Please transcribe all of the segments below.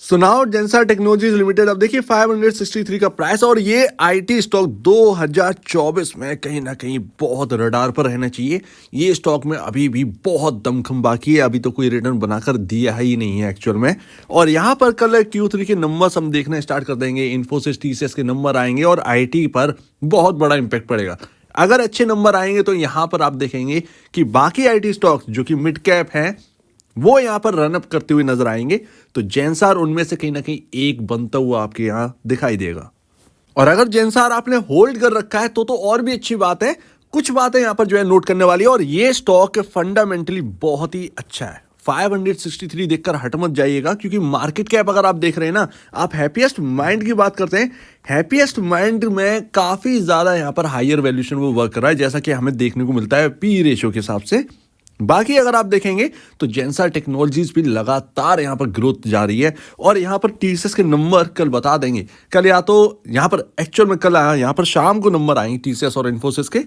So now Zensar technologies limited, अब देखिए 563 का प्राइस, और ये आईटी स्टॉक 2024 में कहीं ना कहीं बहुत रडार पर रहना चाहिए। ये स्टॉक में अभी भी बहुत दमखम बाकी है, अभी तो कोई रिटर्न बनाकर दिया ही नहीं है एक्चुअल में। और यहाँ पर कल Q3 के नंबर्स हम देखना स्टार्ट कर देंगे, इन्फोसिस टीसीएस के नंबर आएंगे और आईटी पर बहुत बड़ा इंपैक्ट पड़ेगा। अगर अच्छे नंबर आएंगे तो यहाँ पर आप देखेंगे कि बाकी आईटी स्टॉक्स जो कि मिड कैप हैं वो यहां पर रनअप करते हुए नजर आएंगे। तो जेंसार उनमें से कहीं ना कहीं एक बनता हुआ आपके यहां दिखाई देगा। और अगर जेंसार आपने होल्ड कर रखा है तो और भी अच्छी बात है। कुछ बातें यहां पर जो है नोट करने वाली है, और ये स्टॉक फंडामेंटली बहुत ही अच्छा है। 563 देखकर हट मत जाइएगा, क्योंकि मार्केट कैप अगर आप देख रहे हैं ना, आप हैप्पीएस्ट माइंड की बात करते हैं, हैप्पीएस्ट माइंड में काफी ज्यादा यहां पर हायर वैल्यूएशन वो वर्क कर रहा है, जैसा कि हमें देखने को मिलता है पी रेशियो के हिसाब से। बाकी अगर आप देखेंगे तो जेंसार टेक्नोलॉजीज भी लगातार यहां पर ग्रोथ जारी है, और यहां पर टीसीएस के नंबर कल बता देंगे। कल या तो यहां पर एक्चुअल में कल यहां पर शाम को नंबर आएंगे टीसीएस और इन्फोसिस के,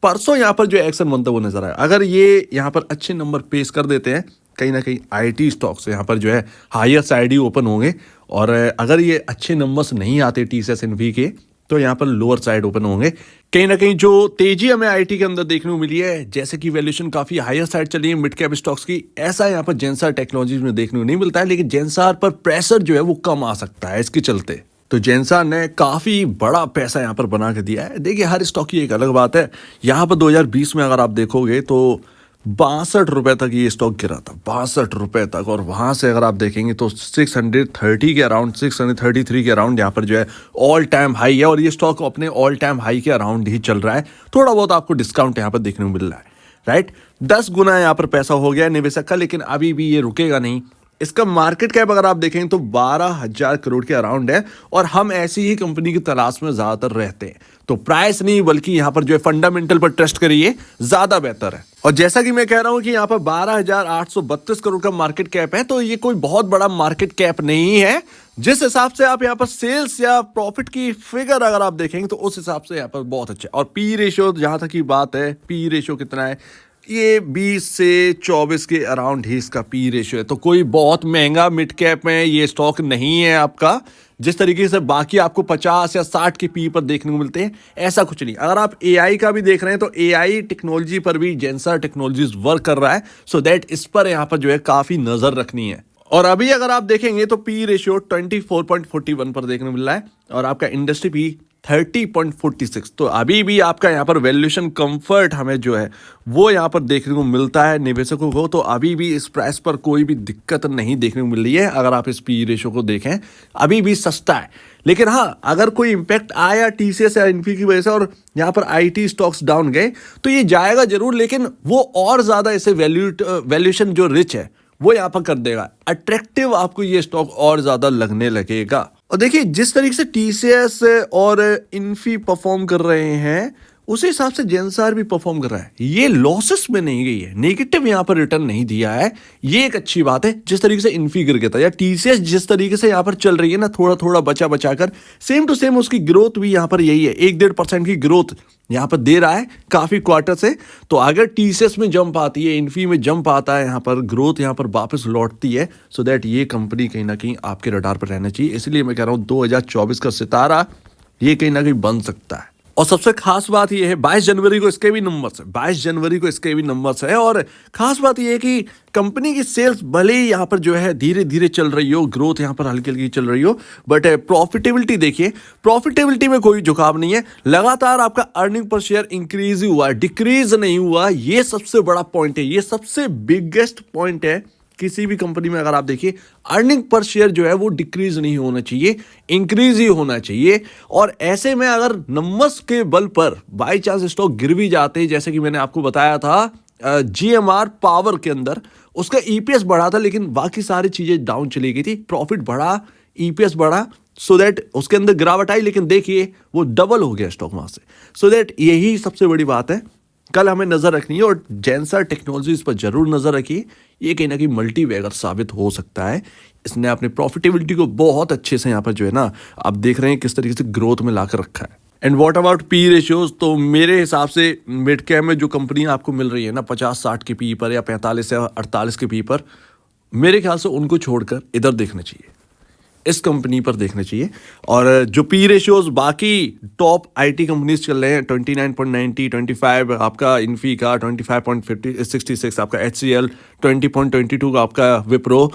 परसों यहां पर जो एक्शन बनता वो नजर आया। अगर ये यहां पर अच्छे नंबर पेश कर देते हैं, कहीं ना कहीं आईटी स्टॉक्स यहां पर जो है हायर साइड ही ओपन होंगे, और अगर ये अच्छे नंबर्स नहीं आते टीसीएस इन्फी के तो यहां पर लोअर साइड ओपन होंगे। कहीं ना कहीं जो तेजी हमें आईटी के अंदर देखने को मिली है, जैसे कि वैल्यूएशन काफी हायर साइड चली है मिड कैप स्टॉक्स की, ऐसा यहां पर जेंसार टेक्नोलॉजीज में देखने को नहीं मिलता है। लेकिन जेंसार पर प्रेशर जो है वो कम आ सकता है इसके चलते। तो जेंसार ने काफी बड़ा पैसा यहां पर बना के दिया है। देखिए हर स्टॉक की एक अलग बात है। यहां पर 2020 में अगर आप देखोगे तो 62 रुपए तक ये स्टॉक गिरा था, 62 रुपए तक। और वहां से अगर आप देखेंगे तो 630 के अराउंड, 633 के अराउंड यहाँ पर जो है ऑल टाइम हाई है, और ये स्टॉक अपने ऑल टाइम हाई के अराउंड ही चल रहा है। थोड़ा बहुत आपको डिस्काउंट यहाँ पर देखने को मिल रहा है, राइट। 10 गुना यहाँ पर पैसा हो गया निवेशक का, लेकिन अभी भी ये रुकेगा नहीं। इसका मार्केट कैप अगर आप देखेंगे तो 12,000 करोड़ के अराउंड है, और हम ऐसी ही कंपनी की तलाश में ज्यादातर रहते हैं। तो प्राइस नहीं बल्कि यहां पर जो है फंडामेंटल पर ट्रस्ट करिए, ज्यादा बेहतर है। और जैसा कि मैं कह रहा हूं कि यहां पर 12,832 करोड़ का मार्केट कैप है, तो ये कोई बहुत बड़ा मार्केट कैप नहीं है। जिस हिसाब से आप यहां पर सेल्स या प्रॉफिट की फिगर अगर आप देखेंगे तो उस हिसाब से यहां पर बहुत अच्छा है। और पी रेशियो जहां तक की बात है, पी रेशियो कितना है, ये 20 से 24 के अराउंड ही इसका पी रेशियो है। तो कोई बहुत महंगा मिड कैप में ये स्टॉक नहीं है आपका। जिस तरीके से बाकी आपको 50 या 60 के पी पर देखने को मिलते हैं, ऐसा कुछ नहीं। अगर आप एआई का भी देख रहे हैं तो एआई टेक्नोलॉजी पर भी जेंसार टेक्नोलॉजीज वर्क कर रहा है, सो दैट इस पर यहां पर जो है काफी नजर रखनी है। और अभी अगर आप देखेंगे तो पी रेशियो 24.41 पर देखने को मिल रहा है, और आपका इंडस्ट्री पी 30.46। तो अभी भी आपका यहाँ पर वैल्यूएशन कंफर्ट हमें जो है वो यहाँ पर देखने को मिलता है निवेशकों को। तो अभी भी इस प्राइस पर कोई भी दिक्कत नहीं देखने को मिल रही है। अगर आप इस पी रेशियो को देखें अभी भी सस्ता है। लेकिन हाँ, अगर कोई इंपैक्ट आया टीसीएस या इन्फी की वजह से और यहाँ पर आईटी स्टॉक्स डाउन गए तो ये जाएगा जरूर, लेकिन वो और ज्यादा इसे वैल्यूएशन जो रिच है वो यहाँ पर कर देगा अट्रैक्टिव, आपको ये स्टॉक और ज्यादा लगने लगेगा। और देखिए जिस तरीके से टीसीएस और इन्फी परफॉर्म कर रहे हैं उसी हिसाब से जेंसार भी परफॉर्म कर रहा है। ये लॉसेस में नहीं गई है, नेगेटिव यहां पर रिटर्न नहीं दिया है, ये एक अच्छी बात है। जिस तरीके से इन्फी गिर गया था या टीसीएस जिस तरीके से यहां पर चल रही है ना, थोड़ा थोड़ा बचा बचा कर, सेम टू सेम उसकी ग्रोथ भी यहां पर यही है। 1-1.5% की ग्रोथ यहां पर दे रहा है काफी क्वार्टर से। तो अगर टीसीएस में जंप आती है, इन्फी में जंप आता है, यहां पर ग्रोथ यहां पर वापस लौटती है, सो दैट ये कंपनी कहीं ना कहीं आपके रडार पर रहना चाहिए। इसलिए मैं कह रहा हूं 2024 का सितारा ये कहीं ना कहीं बन सकता है। और सबसे खास बात यह है 22 जनवरी को इसके भी नंबर्स है, 22 जनवरी को इसके भी नंबर्स है। और खास बात यह है कि कंपनी की सेल्स भले ही यहाँ पर जो है धीरे धीरे चल रही हो, ग्रोथ यहाँ पर हल्की हल्की चल रही हो, बट प्रॉफिटेबिलिटी देखिए, प्रॉफिटेबिलिटी में कोई झुकाव नहीं है। लगातार आपका अर्निंग पर शेयर इंक्रीज ही हुआ है, डिक्रीज नहीं हुआ। ये सबसे बड़ा पॉइंट है, ये सबसे बिगेस्ट पॉइंट है। किसी भी कंपनी में अगर आप देखिए अर्निंग पर शेयर जो है वो डिक्रीज नहीं होना चाहिए, इंक्रीज ही होना चाहिए। और ऐसे में अगर नंबर्स के बल पर बाय चांस स्टॉक गिर भी जाते हैं, जैसे कि मैंने आपको बताया था जीएमआर पावर के अंदर उसका ईपीएस बढ़ा था, लेकिन बाकी सारी चीजें डाउन चली गई थी। प्रॉफिट बढ़ा, ईपीएस बढ़ा, सो दैट उसके अंदर गिरावट आई, लेकिन देखिए वो डबल हो गया स्टॉक वहां से। सो दैट यही सबसे बड़ी बात है, कल हमें नजर रखनी है। और जेंसार टेक्नोलॉजीज पर जरूर नजर रखिए, ये कहीं ना कहीं मल्टी बैगर साबित हो सकता है। इसने अपने प्रॉफिटेबिलिटी को बहुत अच्छे से यहाँ पर जो है ना, आप देख रहे हैं किस तरीके से ग्रोथ में लाकर रखा है। And what about P ratios, तो मेरे हिसाब से मिड कैप में जो कंपनियां आपको मिल रही है ना 50-60 के पी पर या 45 या 48 के पी पर, मेरे ख्याल से उनको छोड़कर इधर देखना चाहिए। इस कंपनी पर देखना चाहिए। और जो पी रेशियोज बाकी टॉप आईटी कंपनीज चल रहे हैं 29.90, 25 आपका इन्फी का, 25.66 आपका HCL, 20.22 का आपका विप्रो,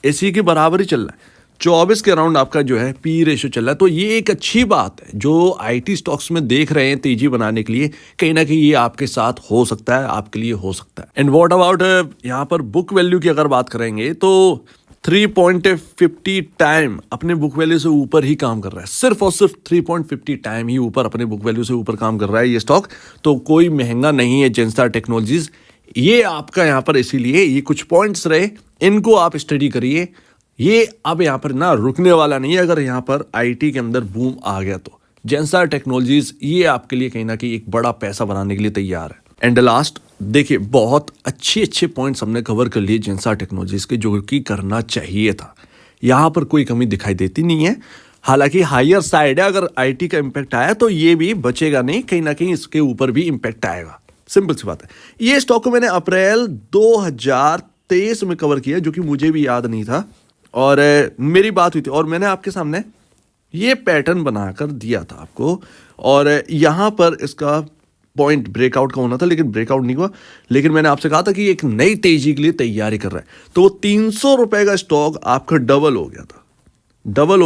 इसी के बराबर ही चल रहा है। 24 के अराउंड आपका जो है पी रेशियो चल रहा है। तो ये एक अच्छी बात है, जो आईटी स्टॉक्स में देख रहे हैं तेजी बनाने के लिए, कहीं ना कहीं ये आपके साथ हो सकता है, आपके लिए हो सकता है। एंड व्हाट अबाउट यहाँ पर बुक वैल्यू की अगर बात करेंगे तो 3.50 टाइम अपने बुक वैल्यू से ऊपर ही काम कर रहा है। सिर्फ और सिर्फ 3.50 टाइम ही ऊपर, अपने बुक वैल्यू से ऊपर काम कर रहा है ये स्टॉक। तो कोई महंगा नहीं है जेनस्टार टेक्नोलॉजीज। ये आपका यहाँ पर इसीलिए ये कुछ पॉइंट्स रहे, इनको आप स्टडी करिए। ये अब यहाँ पर ना रुकने वाला नहीं है। अगर यहाँ पर आईटी के अंदर बूम आ गया तो जेनस्टार टेक्नोलॉजीज ये आपके लिए कहीं ना कहीं एक बड़ा पैसा बनाने के लिए तैयार है। एंड लास्ट देखिए, बहुत अच्छे पॉइंट्स हमने कवर कर लिए जेनस्टार टेक्नोलॉजीज के, जो कि करना चाहिए था। यहाँ पर कोई कमी दिखाई देती नहीं है। हालांकि हायर साइड है, अगर आईटी का इम्पैक्ट आया तो ये भी बचेगा नहीं, कहीं ना कहीं इसके ऊपर भी इम्पैक्ट आएगा। सिंपल सी बात है। ये स्टॉक को मैंने अप्रैल 2023 में कवर किया, जो कि मुझे भी याद नहीं था, और मेरी बात हुई थी और मैंने आपके सामने ये पैटर्न बनाकर दिया था आपको। और यहाँ पर इसका पॉइंट ब्रेकआउट का होना था, लेकिन ब्रेकआउट नहीं हुआ। लेकिन मैंने आपसे कहा था कि एक नई तेजी के लिए तैयारी कर रहा है। तो वो 300 रुपए का स्टॉक आपका डबल हो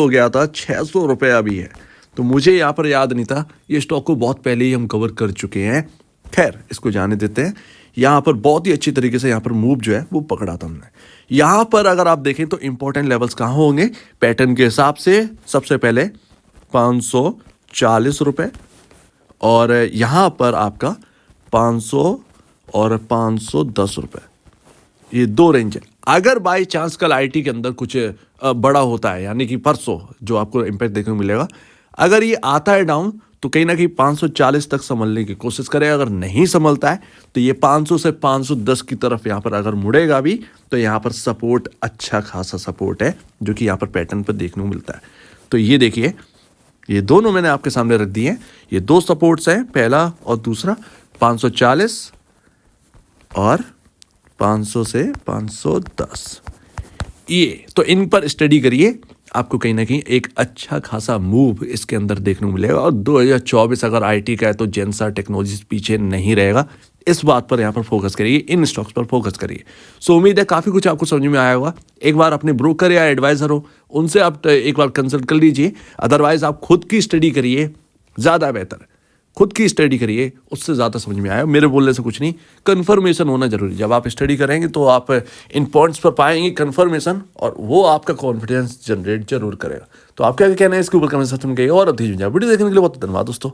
गया था, 600 रुपये अभी है। तो मुझे यहाँ पर याद नहीं था, ये स्टॉक को बहुत पहले ही हम कवर कर चुके हैं। खैर, इसको जाने देते हैं। यहाँ पर बहुत ही अच्छी तरीके से यहाँ पर मूव जो है वो पकड़ा था हमने। यहाँ पर अगर आप देखें तो इंपॉर्टेंट लेवल्स कहाँ होंगे पैटर्न के हिसाब से, सबसे पहले 540 रुपये, और यहाँ पर आपका 500 और 510 रुपये, ये दो रेंज है। अगर बाय चांस कल आईटी के अंदर कुछ बड़ा होता है, यानी कि परसों जो आपको इम्पैक्ट देखने को मिलेगा, अगर ये आता है डाउन तो कहीं ना कहीं 540 तक संभलने की कोशिश करें। अगर नहीं संभलता है तो ये 500 से 510 की तरफ यहाँ पर अगर मुड़ेगा भी तो यहाँ पर सपोर्ट, अच्छा खासा सपोर्ट है, जो कि यहाँ पर पैटर्न पर देखने को मिलता है। तो ये देखिए, ये दोनों मैंने आपके सामने रख दिए हैं। ये दो सपोर्ट्स हैं, पहला और दूसरा, 540 और 500 से 510। ये तो इन पर स्टडी करिए, आपको कहीं ना कहीं एक अच्छा खासा मूव इसके अंदर देखने को मिलेगा। और 2024 अगर आईटी का है तो जेनस्टार टेक्नोलॉजीज पीछे नहीं रहेगा। इस बात पर यहाँ पर फोकस करिए, इन स्टॉक्स पर फोकस करिए। सो उम्मीद है काफ़ी कुछ आपको समझ में आया होगा। एक बार अपने ब्रोकर या एडवाइज़र हो, उनसे आप एक बार कंसल्ट कर लीजिए। अदरवाइज आप खुद की स्टडी करिए, ज़्यादा बेहतर है। खुद की स्टडी करिए, उससे ज़्यादा समझ में आया। मेरे बोलने से कुछ नहीं, कन्फर्मेशन होना जरूरी। जब आप स्टडी करेंगे तो आप इन पॉइंट्स पर पाएंगे कन्फर्मेशन, और वो आपका कॉन्फिडेंस जनरेट जरूर करेगा। तो आप क्या कहना है इसके ऊपर कमेंट सेक्शन में कहिए। और अब वीडियो देखने के लिए बहुत धन्यवाद दोस्तों।